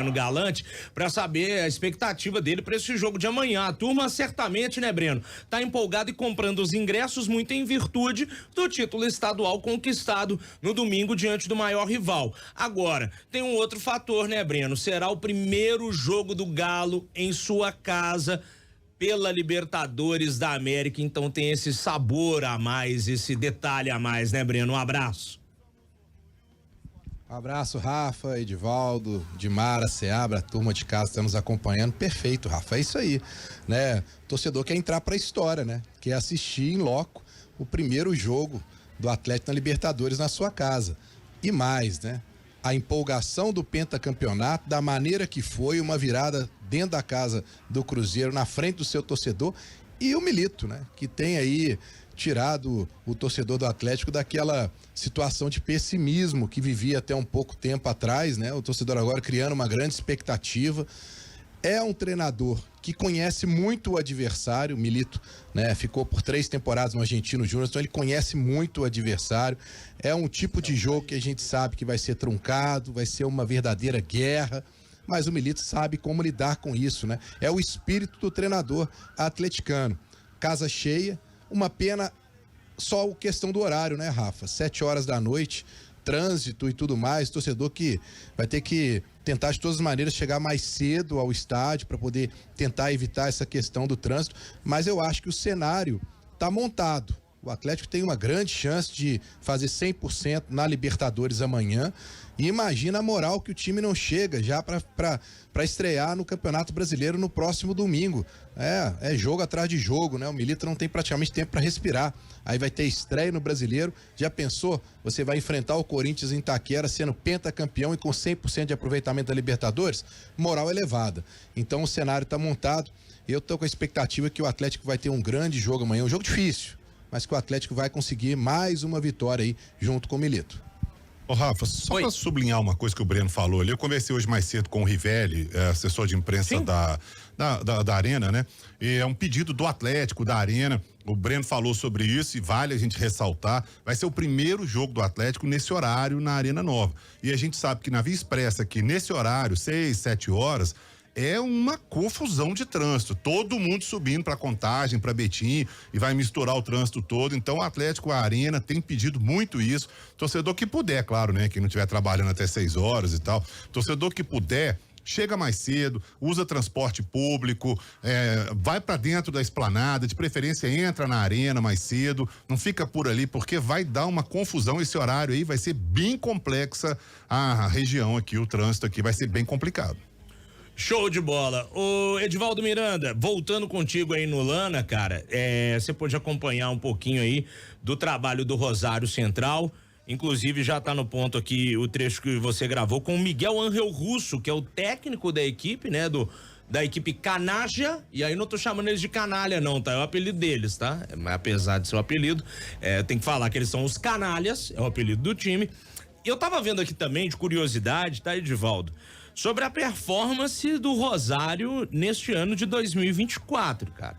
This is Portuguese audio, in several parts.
Breno Galante, para saber a expectativa dele para esse jogo de amanhã. A turma certamente, né, Breno, tá empolgada e comprando os ingressos muito em virtude do título estadual conquistado no domingo diante do maior rival. Agora, tem um outro fator, né, Breno? Será o primeiro jogo do Galo em sua casa pela Libertadores da América, então tem esse sabor a mais, esse detalhe a mais, né, Breno? Um abraço. Abraço, Rafa, Edivaldo, Dimara, Seabra, turma de casa, estamos acompanhando. Perfeito, Rafa, é isso aí, né? O torcedor quer entrar pra história, né? Quer assistir em loco o primeiro jogo do Atlético na Libertadores na sua casa. E mais, né? A empolgação do pentacampeonato, da maneira que foi, uma virada dentro da casa do Cruzeiro, na frente do seu torcedor, e o Milito, né? Que tem aí tirado o torcedor do Atlético daquela situação de pessimismo que vivia até um pouco tempo atrás, né? O torcedor agora criando uma grande expectativa. É um treinador que conhece muito o adversário, o Milito, né? Ficou por 3 temporadas no Argentino Júnior, então ele conhece muito o adversário. É um tipo de jogo que a gente sabe que vai ser truncado, vai ser uma verdadeira guerra, mas o Milito sabe como lidar com isso, né? É o espírito do treinador atleticano. Casa cheia, uma pena só a questão do horário, né, Rafa? 7 horas da noite, trânsito e tudo mais, torcedor que vai ter que tentar de todas as maneiras chegar mais cedo ao estádio para poder tentar evitar essa questão do trânsito, mas eu acho que o cenário está montado. O Atlético tem uma grande chance de fazer 100% na Libertadores amanhã, e imagina a moral que o time não chega já para estrear no Campeonato Brasileiro no próximo domingo. É jogo atrás de jogo, né? O Milito não tem praticamente tempo para respirar. Aí vai ter estreia no Brasileiro. Já pensou? Você vai enfrentar o Corinthians em Itaquera sendo pentacampeão e com 100% de aproveitamento da Libertadores? Moral elevada. Então o cenário está montado. Eu tô com a expectativa que o Atlético vai ter um grande jogo amanhã, um jogo difícil, mas que o Atlético vai conseguir mais uma vitória aí junto com o Milito. Ô Rafa, só para sublinhar uma coisa que o Breno falou ali, eu conversei hoje mais cedo com o Rivelli, assessor de imprensa da Arena, né? E é um pedido do Atlético, da Arena, o Breno falou sobre isso e vale a gente ressaltar, vai ser o primeiro jogo do Atlético nesse horário na Arena Nova. E a gente sabe que na Via Expressa, que nesse horário, 6, 7 horas, é uma confusão de trânsito, todo mundo subindo para Contagem, para Betim, e vai misturar o trânsito todo. Então o Atlético, a Arena tem pedido muito isso. Torcedor que puder, claro, né, que não estiver trabalhando até 6 horas e tal, torcedor que puder, chega mais cedo, usa transporte público, vai para dentro da esplanada, de preferência entra na arena mais cedo, não fica por ali, porque vai dar uma confusão. Esse horário aí vai ser bem complexa a região aqui, o trânsito aqui vai ser bem complicado. Show de bola. Ô Edivaldo Miranda, voltando contigo aí no Lana, cara, você pode acompanhar um pouquinho aí do trabalho do Rosário Central, inclusive já tá no ponto aqui o trecho que você gravou com o Miguel Ángel Russo, que é o técnico da equipe, né, da equipe Canalha, e aí não tô chamando eles de canalha não, tá? É o apelido deles, tá? Apesar de ser o apelido, tem que falar que eles são os canalhas, é o apelido do time. E eu tava vendo aqui também, de curiosidade, tá, Edivaldo? Sobre a performance do Rosário neste ano de 2024, cara.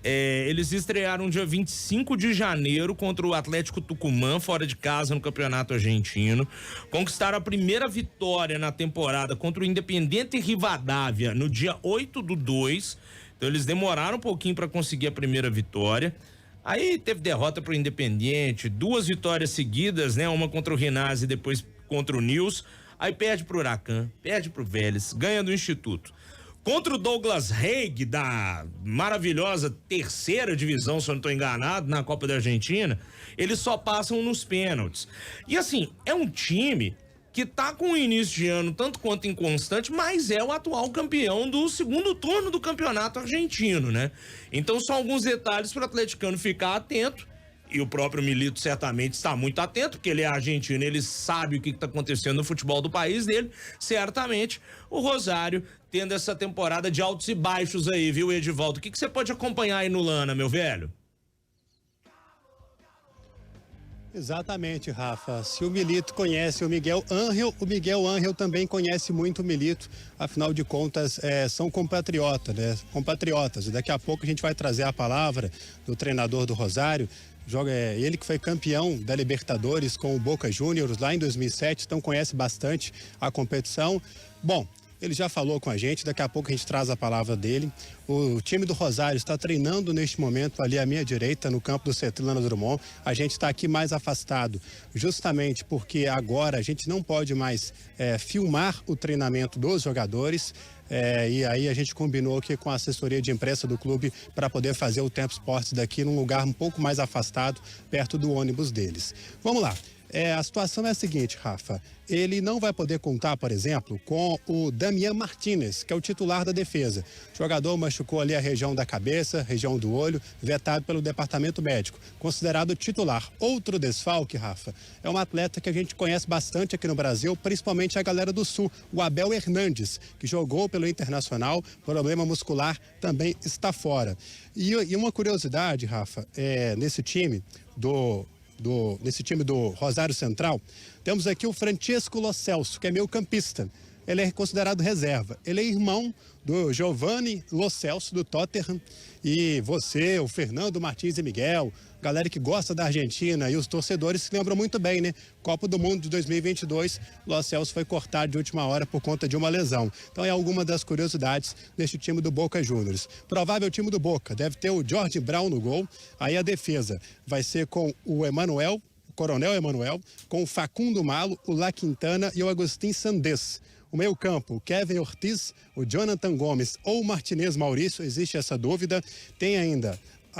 Eles estrearam dia 25 de janeiro contra o Atlético Tucumã, fora de casa no Campeonato Argentino. Conquistaram a primeira vitória na temporada contra o Independiente Rivadavia no dia 8/2. Então eles demoraram um pouquinho para conseguir a primeira vitória. Aí teve derrota pro Independiente, 2 vitórias seguidas, né? Uma contra o Rinazzi e depois contra o Nils. Aí perde pro Huracan, perde pro Vélez, ganha do Instituto. Contra o Douglas Haig, da maravilhosa 3ª divisão, se eu não tô enganado, na Copa da Argentina, eles só passam nos pênaltis. E assim, é um time que tá com o início de ano tanto quanto inconstante, mas é o atual campeão do segundo turno do Campeonato Argentino, né? Então são alguns detalhes para o atleticano ficar atento. E o próprio Milito certamente está muito atento, porque ele é argentino, ele sabe o que está acontecendo no futebol do país dele. Certamente o Rosário tendo essa temporada de altos e baixos aí, viu, Edivaldo? O que você pode acompanhar aí no Lana, meu velho? Exatamente, Rafa. Se o Milito conhece o Miguel Ángel também conhece muito o Milito. Afinal de contas, são compatriotas, né? Compatriotas. E daqui a pouco a gente vai trazer a palavra do treinador do Rosário. Ele que foi campeão da Libertadores com o Boca Juniors lá em 2007, então conhece bastante a competição. Bom, Ele já falou com a gente, daqui a pouco a gente traz a palavra dele. O time do Rosário está treinando neste momento ali à minha direita, no campo do Cetrilano Drummond. A gente está aqui mais afastado, justamente porque agora a gente não pode mais filmar o treinamento dos jogadores. E aí a gente combinou aqui com a assessoria de imprensa do clube para poder fazer o Tempo Esportes daqui num lugar um pouco mais afastado, perto do ônibus deles. Vamos lá. A situação é a seguinte, Rafa. Ele não vai poder contar, por exemplo, com o Damian Martinez, que é o titular da defesa. O jogador machucou ali a região da cabeça, região do olho, vetado pelo departamento médico, considerado titular. Outro desfalque, Rafa, é um atleta que a gente conhece bastante aqui no Brasil, principalmente a galera do Sul, o Abel Hernandes, que jogou pelo Internacional, problema muscular, também está fora. E uma curiosidade, Rafa, nesse time do Rosário Central, temos aqui o Francesco Lo Celso, que é meio campista. Ele é considerado reserva. Ele é irmão do Giovanni Lo Celso, do Tottenham. E você, o Fernando Martins e Miguel, galera que gosta da Argentina e os torcedores se lembram muito bem, né? Copa do Mundo de 2022, Lo Celso foi cortado de última hora por conta de uma lesão. Então é alguma das curiosidades deste time do Boca Juniors. Provável time do Boca, deve ter o Jorge Brown no gol. Aí a defesa vai ser com o Emanuel, o Coronel Emanuel, com o Facundo Malo, o La Quintana e o Agustin Sandés. O meio-campo, o Kevin Ortiz, o Jonathan Gomes ou o Martinez Maurício, existe essa dúvida. Tem ainda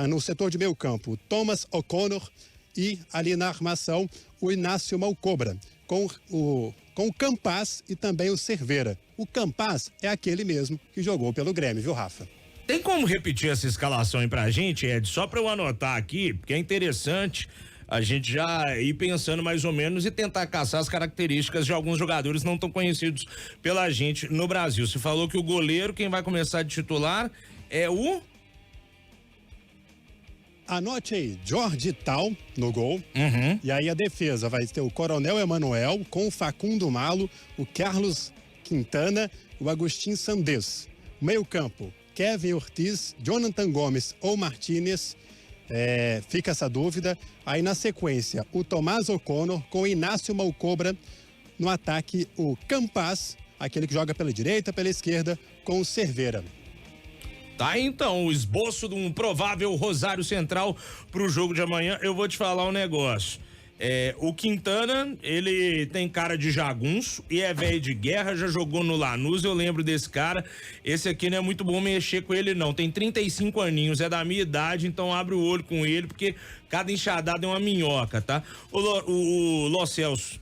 no setor de meio-campo, o Thomas O'Connor e ali na armação, o Inácio Malcobra, com o Campaz e também o Cerveira. O Campaz é aquele mesmo que jogou pelo Grêmio, viu, Rafa? Tem como repetir essa escalação aí pra gente, Ed? Só pra eu anotar aqui, porque é interessante a gente já ir pensando mais ou menos e tentar caçar as características de alguns jogadores não tão conhecidos pela gente no Brasil. Você falou que o goleiro, quem vai começar de titular é o... Anote aí, Jorge Tal no gol. Uhum. E aí a defesa vai ter o Coronel Emanuel com o Facundo Malo, o Carlos Quintana, o Agustin Sandés. Meio campo, Kevin Ortiz, Jonathan Gomes ou Martinez. Fica essa dúvida. Aí na sequência, o Tomás O'Connor com o Inácio Malcobra. No ataque, o Campaz, aquele que joga pela direita, pela esquerda, com o Cerveira. Tá, então, o esboço de um provável Rosário Central pro jogo de amanhã. Eu vou te falar um negócio. O Quintana, ele tem cara de jagunço e é velho de guerra, já jogou no Lanús, eu lembro desse cara. Esse aqui não é muito bom mexer com ele, não. Tem 35 aninhos, é da minha idade, então abre o olho com ele, porque cada enxadada é uma minhoca, tá? O Lo Celso,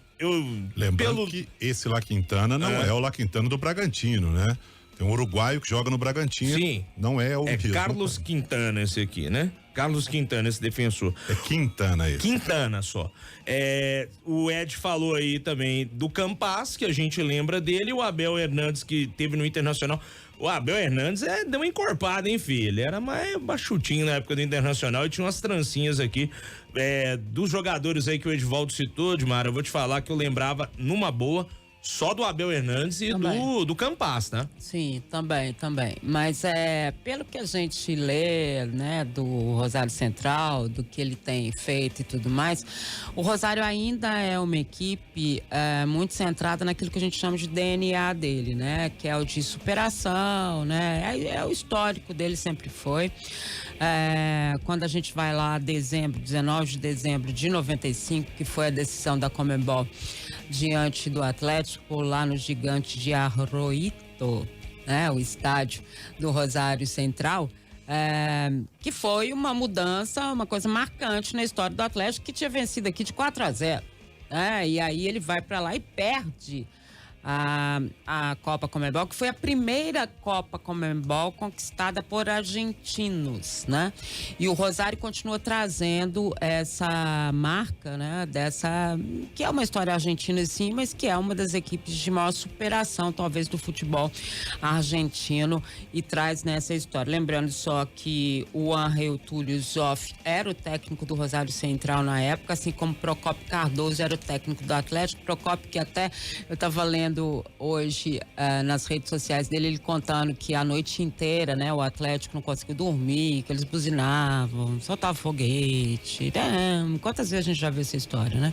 Lembrando que esse La Quintana não é o La Quintana do Bragantino, né? Tem um uruguaio que joga no Bragantino. Sim. Não é o mesmo. Carlos Quintana esse aqui, né? Carlos Quintana, esse defensor. É Quintana esse. Quintana só. O Ed falou aí também do Campaz, que a gente lembra dele, e o Abel Hernandes, que teve no Internacional. O Abel Hernandes deu uma encorpada, hein, filho? Ele era mais baixutinho na época do Internacional e tinha umas trancinhas aqui. Dos jogadores aí que o Edivaldo citou, Dimara, eu vou te falar que eu lembrava numa boa só do Abel Hernandes e do Campaz, né? Sim, também. Mas pelo que a gente lê, né, do Rosário Central, do que ele tem feito e tudo mais, o Rosário ainda é uma equipe muito centrada naquilo que a gente chama de DNA dele, né? Que é o de superação, né? É o histórico dele, sempre foi. Quando a gente vai lá 19 de dezembro de 95, que foi a decisão da Conmebol diante do Atlético, lá no Gigante de Arroito, né, o estádio do Rosário Central, que foi uma mudança, uma coisa marcante na história do Atlético, que tinha vencido aqui de 4-0. E aí ele vai para lá e perde a Copa Conmebol, que foi a primeira Copa Conmebol conquistada por argentinos, né? E o Rosário continua trazendo essa marca, né? Que é uma história argentina, sim, mas que é uma das equipes de maior superação, talvez, do futebol argentino, e traz nessa história. Lembrando só que o Ángel Túlio Zoff era o técnico do Rosário Central na época, assim como Procópio Cardoso era o técnico do Atlético. Procópio, que até eu estava lendo vendo hoje nas redes sociais dele, ele contando que a noite inteira, né, o Atlético não conseguiu dormir, que eles buzinavam, soltavam foguete. Quantas vezes a gente já viu essa história, né?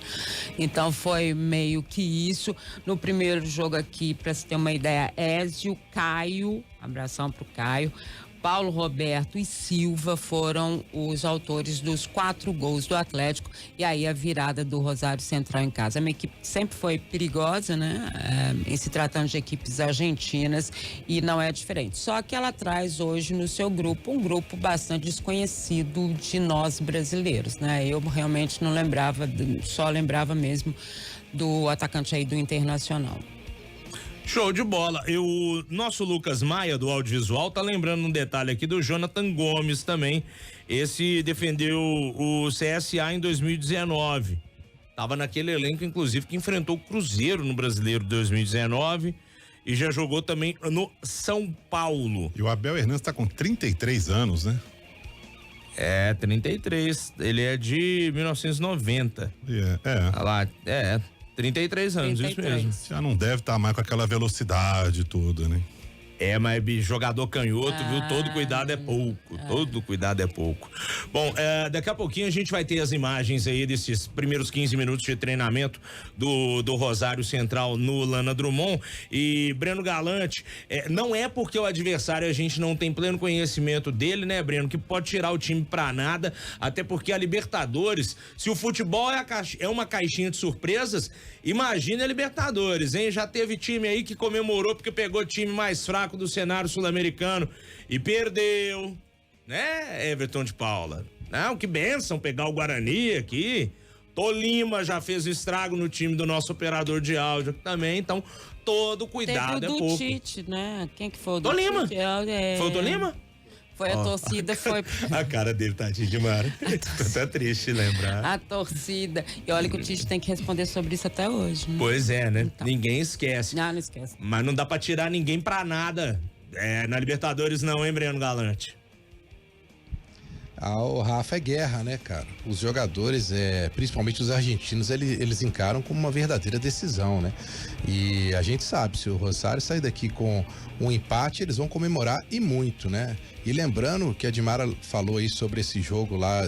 Então foi meio que isso. No primeiro jogo aqui, para você ter uma ideia, Ézio, Caio, abração pro Caio, Paulo Roberto e Silva foram os autores dos 4 gols do Atlético, e aí a virada do Rosário Central em casa. A minha equipe sempre foi perigosa, né? Em se tratando de equipes argentinas, e não é diferente. Só que ela traz hoje no seu grupo um grupo bastante desconhecido de nós brasileiros, né? Eu realmente não lembrava, só lembrava mesmo do atacante aí do Internacional. Show de bola. O nosso Lucas Maia, do audiovisual, tá lembrando um detalhe aqui do Jonathan Gomes também. Esse defendeu o CSA em 2019. Tava naquele elenco, inclusive, que enfrentou o Cruzeiro no Brasileiro de 2019 e já jogou também no São Paulo. E o Abel Hernandes tá com 33 anos, né? 33. Ele é de 1990. Olha lá, 33 anos, 33. Isso mesmo. Já não deve estar mais com aquela velocidade toda, né? Mas jogador canhoto, viu? Todo cuidado é pouco. Todo cuidado é pouco. Bom, daqui a pouquinho a gente vai ter as imagens aí desses primeiros 15 minutos de treinamento do Rosário Central no Lana Drummond. E Breno Galante, não é porque o adversário a gente não tem pleno conhecimento dele, né, Breno, que pode tirar o time pra nada, até porque a Libertadores, se o futebol é uma caixinha de surpresas, imagina a Libertadores, hein? Já teve time aí que comemorou porque pegou time mais fraco do cenário sul-americano e perdeu, né, Everton de Paula? Não, que bênção pegar o Guarani aqui. Tolima já fez estrago no time do nosso operador de áudio também, então todo cuidado teve o é pouco. Tite, né? Quem que foi o do Tolima? Tite? Foi o Tolima? Foi a torcida, foi... A cara dele, tadinho demais. Tô até triste lembrar. A torcida. E olha que o Tite tem que responder sobre isso até hoje. Né? Pois é, né? Então. Ninguém esquece. Não esquece. Mas não dá pra tirar ninguém pra nada. Na Libertadores não, hein, Breno Galante? O Rafa, é guerra, né, cara? Os jogadores, principalmente os argentinos, eles encaram como uma verdadeira decisão, né? E a gente sabe, se o Rosário sair daqui com um empate, eles vão comemorar e muito, né? E lembrando que a Dimara falou aí sobre esse jogo lá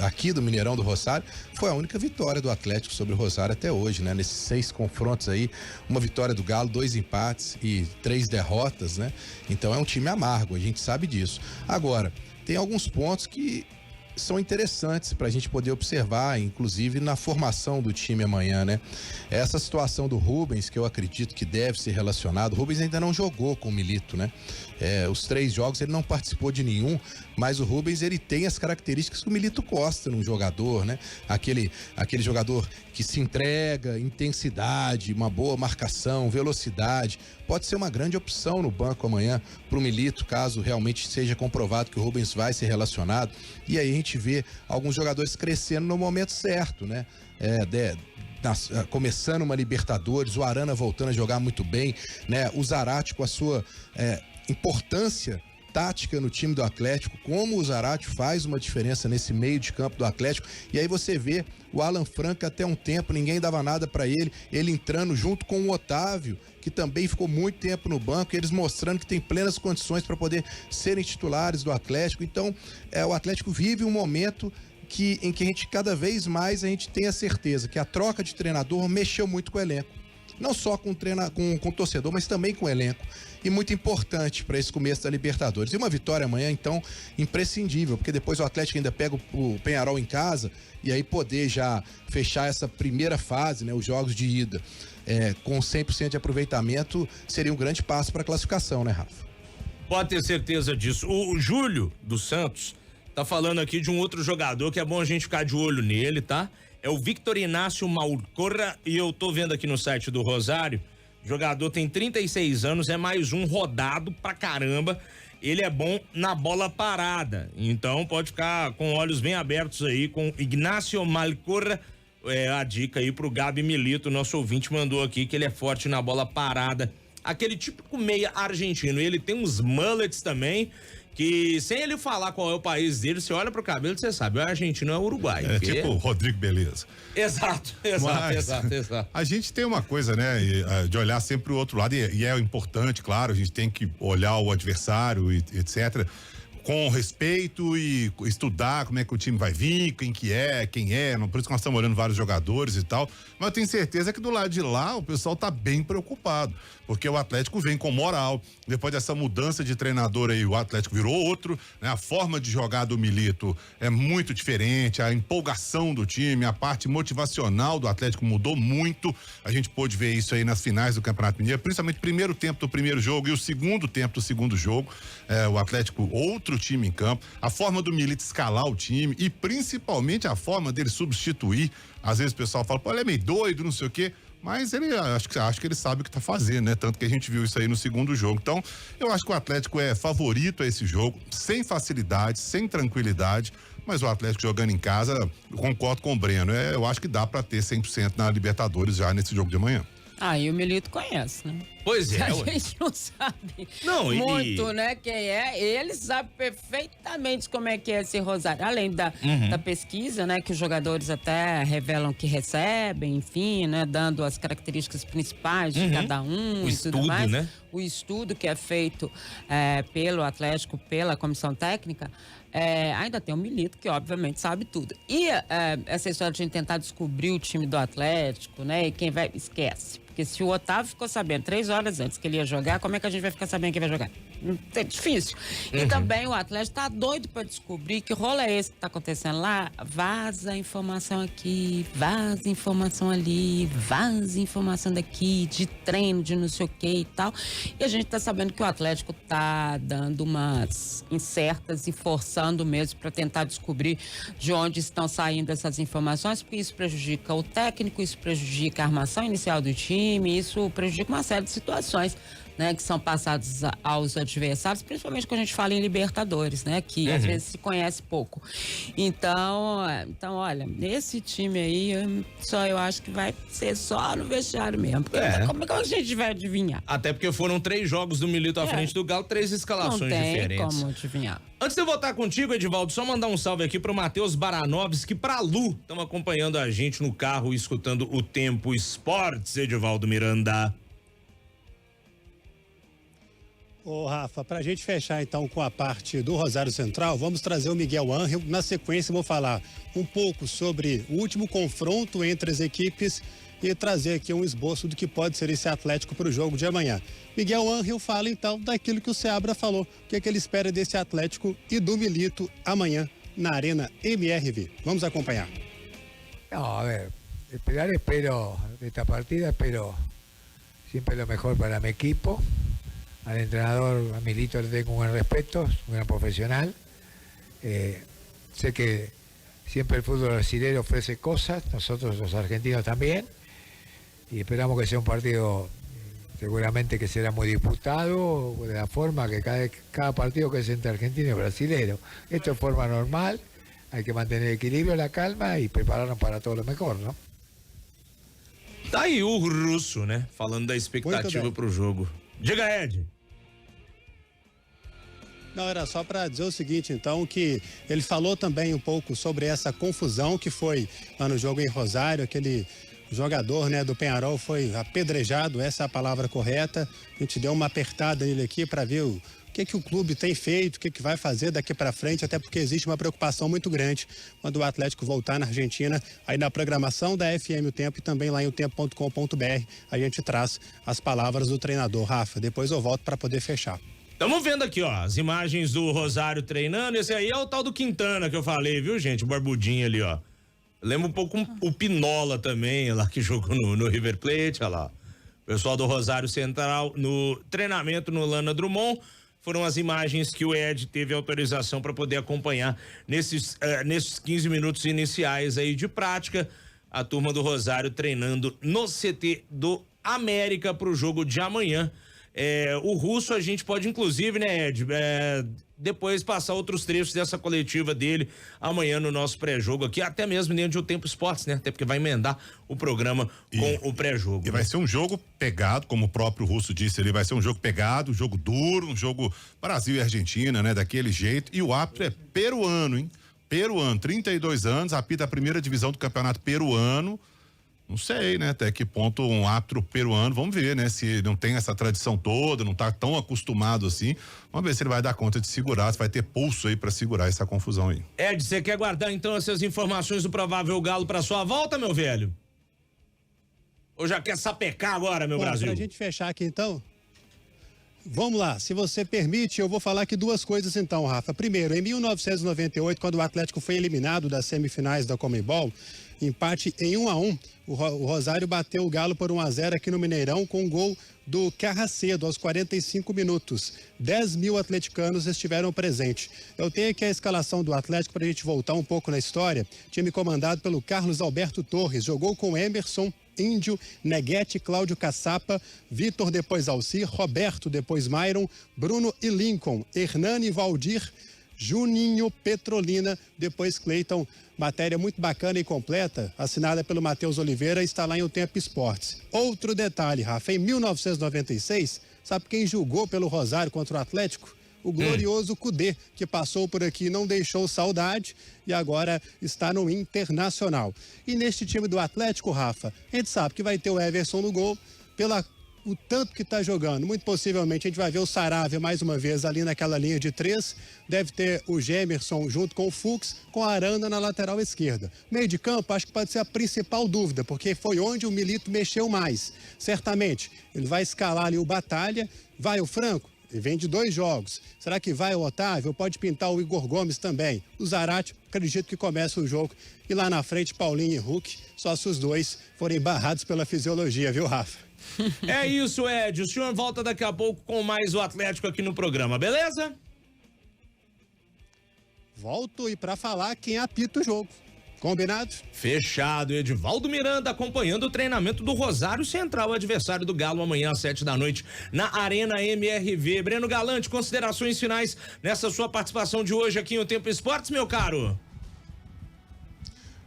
aqui do Mineirão do Rosário, foi a única vitória do Atlético sobre o Rosário até hoje, né? Nesses 6 confrontos aí, uma vitória do Galo, 2 empates e 3 derrotas, né? Então é um time amargo, a gente sabe disso. Agora, tem alguns pontos que são interessantes para a gente poder observar, inclusive na formação do time amanhã, né? Essa situação do Rubens, que eu acredito que deve ser relacionado, o Rubens ainda não jogou com o Milito, né? Os 3 jogos ele não participou de nenhum, mas o Rubens, ele tem as características que o Milito gosta num jogador, né? Aquele jogador que se entrega, intensidade, uma boa marcação, velocidade, pode ser uma grande opção no banco amanhã pro Milito, caso realmente seja comprovado que o Rubens vai ser relacionado. E aí a gente vê alguns jogadores crescendo no momento certo, né? Começando uma Libertadores, o Arana voltando a jogar muito bem, né? O Zarate com a sua importância tática no time do Atlético, como o Zarate faz uma diferença nesse meio de campo do Atlético. E aí você vê o Alan Franca até um tempo, ninguém dava nada para ele entrando junto com o Otávio, que também ficou muito tempo no banco, eles mostrando que tem plenas condições para poder serem titulares do Atlético. Então, o Atlético vive um momento em que a gente, cada vez mais, a gente tem a certeza que a troca de treinador mexeu muito com o elenco. Não só com o torcedor, mas também com o elenco. E muito importante para esse começo da Libertadores. E uma vitória amanhã, então, imprescindível, porque depois o Atlético ainda pega o Peñarol em casa, e aí poder já fechar essa primeira fase, né, os jogos de ida, com 100% de aproveitamento, seria um grande passo para a classificação, né, Rafa? Pode ter certeza disso. O Júlio dos Santos tá falando aqui de um outro jogador que é bom a gente ficar de olho nele, tá? É o Victor Inácio Malcorra, e eu tô vendo aqui no site do Rosário, o jogador tem 36 anos, é mais um rodado pra caramba, ele é bom na bola parada, então pode ficar com olhos bem abertos aí com Inácio Malcorra. A dica aí pro Gabi Milito, nosso ouvinte mandou aqui que ele é forte na bola parada, aquele típico meia argentino, ele tem uns mullets também, que sem ele falar qual é o país dele, você olha pro cabelo e você sabe, a Argentina é o Uruguai. É tipo Rodrigo Beleza. Exato. A gente tem uma coisa, né, de olhar sempre o outro lado, e é importante, claro, a gente tem que olhar o adversário e etc., com respeito e estudar como é que o time vai vir, quem é, por isso que nós estamos olhando vários jogadores e tal, mas eu tenho certeza que do lado de lá o pessoal tá bem preocupado, porque o Atlético vem com moral, depois dessa mudança de treinador aí, o Atlético virou outro, né? A forma de jogar do Milito é muito diferente, a empolgação do time, a parte motivacional do Atlético mudou muito, a gente pôde ver isso aí nas finais do Campeonato Mineiro, principalmente o primeiro tempo do primeiro jogo e o segundo tempo do segundo jogo, o Atlético, outro time em campo, a forma do Milito escalar o time e principalmente a forma dele substituir. Às vezes o pessoal fala, pô, ele é meio doido, não sei o quê, mas ele acho que ele sabe o que tá fazendo, né? Tanto que a gente viu isso aí no segundo jogo. Então, eu acho que o Atlético é favorito a esse jogo, sem facilidade, sem tranquilidade, mas o Atlético jogando em casa, eu concordo com o Breno, eu acho que dá para ter 100% na Libertadores já nesse jogo de amanhã. E o Milito conhece, né? Pois é. A gente não sabe Não, muito, né, quem é. Ele sabe perfeitamente como é que é esse Rosário. Além da pesquisa, né, que os jogadores até revelam que recebem, enfim, né, dando as características principais de cada um O e estudo, tudo mais. né? O estudo que é feito pelo Atlético, pela comissão técnica, ainda tem o Milito, que obviamente sabe tudo. E essa história de a gente tentar descobrir o time do Atlético, né, e quem vai, esquece. Porque se o Otávio ficou sabendo 3 horas antes que ele ia jogar, como é que a gente vai ficar sabendo quem vai jogar? É difícil. E também o Atlético tá doido para descobrir que rolo é esse que tá acontecendo lá. Vaza informação aqui, vaza informação ali, vaza informação daqui, de treino, de não sei o que e tal. E a gente tá sabendo que o Atlético tá dando umas incertas e forçando mesmo para tentar descobrir de onde estão saindo essas informações, porque isso prejudica o técnico, isso prejudica a armação inicial do time, isso prejudica uma série de situações, né, que são passadas aos adversários, principalmente quando a gente fala em Libertadores, né, que às vezes se conhece pouco. Então, olha, esse time aí, eu acho que vai ser só no vestiário mesmo, porque como é que a gente vai adivinhar? Até porque foram 3 jogos do Milito à frente do Galo, 3 escalações diferentes. Não tem como adivinhar. Antes de eu voltar contigo, Edivaldo, só mandar um salve aqui pro Matheus Baranovski, pra Lu, estão acompanhando a gente no carro, escutando o Tempo Esportes, Edivaldo Miranda. Ô, Rafa, pra gente fechar então com a parte do Rosário Central, vamos trazer o Miguel Ángel. Na sequência, vou falar um pouco sobre o último confronto entre as equipes e trazer aqui um esboço do que pode ser esse Atlético para o jogo de amanhã. Miguel Ángel fala então daquilo que o Seabra falou, o que é que ele espera desse Atlético e do Milito amanhã na Arena MRV. Vamos acompanhar. No, a ver, espero de esta partida, espero siempre lo mejor para mi equipo. Al entrenador, a Milito le tengo un gran respeto, es un gran profesional. Sé que siempre el fútbol brasileño ofrece cosas, nosotros los argentinos también, y esperamos que sea un partido seguramente que será muy disputado, de la forma que cada partido que es entre argentino y brasileño. Esto es forma normal, hay que mantener el equilibrio, la calma y prepararnos para todo lo mejor, ¿no? Tá aí o Russo, né? Falando da expectativa pro jogo. Diga, Ed. Não, era só para dizer o seguinte, então, que ele falou também um pouco sobre essa confusão que foi lá no jogo em Rosário, aquele jogador, né, do Peñarol foi apedrejado, essa é a palavra correta. A gente deu uma apertada nele aqui para ver o que o clube tem feito, o que vai fazer daqui para frente, até porque existe uma preocupação muito grande quando o Atlético voltar na Argentina. Aí na programação da FM O Tempo e também lá em otempo.com.br a gente traz as palavras do treinador. Rafa, depois eu volto para poder fechar. Estamos vendo aqui, ó, as imagens do Rosário treinando. Esse aí é o tal do Quintana que eu falei, viu, gente? O barbudinho ali, ó. Lembra um pouco o Pinola também, lá que jogou no River Plate, olha lá. O pessoal do Rosário Central no treinamento no Lana Drummond. Foram as imagens que o Ed teve autorização para poder acompanhar nesses 15 minutos iniciais aí de prática. A turma do Rosário treinando no CT do América para o jogo de amanhã. O Russo a gente pode inclusive, né, Ed, depois passar outros trechos dessa coletiva dele amanhã no nosso pré-jogo aqui, até mesmo dentro do Tempo Esportes, né? Até porque vai emendar o programa com o pré-jogo. E vai ser um jogo pegado, como o próprio Russo disse ali, vai ser um jogo pegado, um jogo duro, um jogo Brasil e Argentina, né? Daquele jeito. E o árbitro é peruano, hein? Peruano, 32 anos, apita a primeira divisão do campeonato peruano. Não sei, né? Até que ponto um árbitro peruano, vamos ver, né? Se não tem essa tradição toda, não tá tão acostumado assim. Vamos ver se ele vai dar conta de segurar, se vai ter pulso aí pra segurar essa confusão aí. Ed, você quer guardar então essas informações do provável Galo pra sua volta, meu velho? Ou já quer sapecar agora, meu Brasil? Pra gente fechar aqui então, vamos lá, se você permite, eu vou falar aqui duas coisas então, Rafa. Primeiro, em 1998, quando o Atlético foi eliminado das semifinais da Conmebol, empate em 1-1, o Rosário bateu o Galo por 1-0 aqui no Mineirão com um gol do Carracedo aos 45 minutos. 10 mil atleticanos estiveram presentes. Eu tenho aqui a escalação do Atlético para a gente voltar um pouco na história. Time comandado pelo Carlos Alberto Torres, jogou com Emerson, Índio, Neguete, Cláudio Caçapa, Vitor, depois Alcir, Roberto, depois Myron, Bruno e Lincoln, Hernani, Valdir, Juninho, Petrolina, depois Cleiton. Matéria muito bacana e completa, assinada pelo Matheus Oliveira, está lá em O Tempo Esportes. Outro detalhe, Rafa, em 1996, sabe quem julgou pelo Rosário contra o Atlético? O glorioso Cudê, que passou por aqui e não deixou saudade e agora está no Internacional. E neste time do Atlético, Rafa, a gente sabe que vai ter o Everson no gol, o tanto que está jogando. Muito possivelmente a gente vai ver o Saravia mais uma vez ali naquela linha de 3. Deve ter o Gemerson junto com o Fux, com a Arana na lateral esquerda. Meio de campo, acho que pode ser a principal dúvida, porque foi onde o Milito mexeu mais. Certamente, ele vai escalar ali o Batalha, vai o Franco. Ele vem de 2 jogos. Será que vai o Otávio? Pode pintar o Igor Gomes também. O Zarate, acredito que começa o jogo. E lá na frente, Paulinho e Hulk, só se os dois forem barrados pela fisiologia, viu, Rafa? É isso, Ed. O senhor volta daqui a pouco com mais o Atlético aqui no programa, beleza? Volto e para falar quem apita o jogo. Combinado? Fechado. Edivaldo Miranda acompanhando o treinamento do Rosário Central, adversário do Galo amanhã às 7h na Arena MRV. Breno Galante, considerações finais nessa sua participação de hoje aqui no Tempo Esportes, meu caro?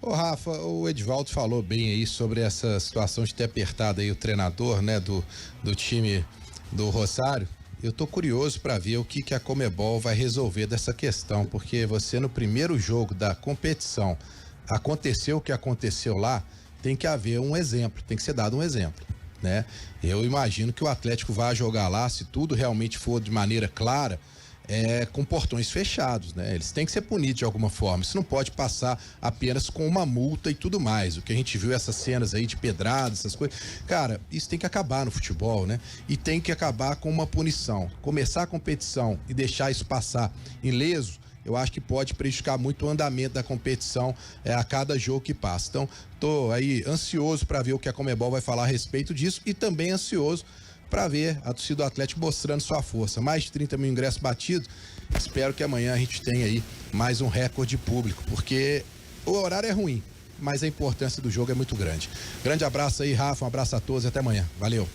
Ô Rafa, o Edivaldo falou bem aí sobre essa situação de ter apertado aí o treinador, né, do time do Rosário. Eu tô curioso para ver o que a Conmebol vai resolver dessa questão, porque você no primeiro jogo da competição aconteceu o que aconteceu lá, tem que haver um exemplo, tem que ser dado um exemplo, né? Eu imagino que o Atlético vai jogar lá, se tudo realmente for de maneira clara, com portões fechados, né? Eles têm que ser punidos de alguma forma. Isso não pode passar apenas com uma multa e tudo mais. O que a gente viu, essas cenas aí de pedradas, essas coisas. Cara, isso tem que acabar no futebol, né? E tem que acabar com uma punição. Começar a competição e deixar isso passar ileso, eu acho que pode prejudicar muito o andamento da competição a cada jogo que passa. Então, tô aí ansioso para ver o que a Conmebol vai falar a respeito disso e também ansioso para ver a torcida do Atlético mostrando sua força. Mais de 30 mil ingressos batidos. Espero que amanhã a gente tenha aí mais um recorde público, porque o horário é ruim, mas a importância do jogo é muito grande. Grande abraço aí, Rafa, um abraço a todos e até amanhã. Valeu.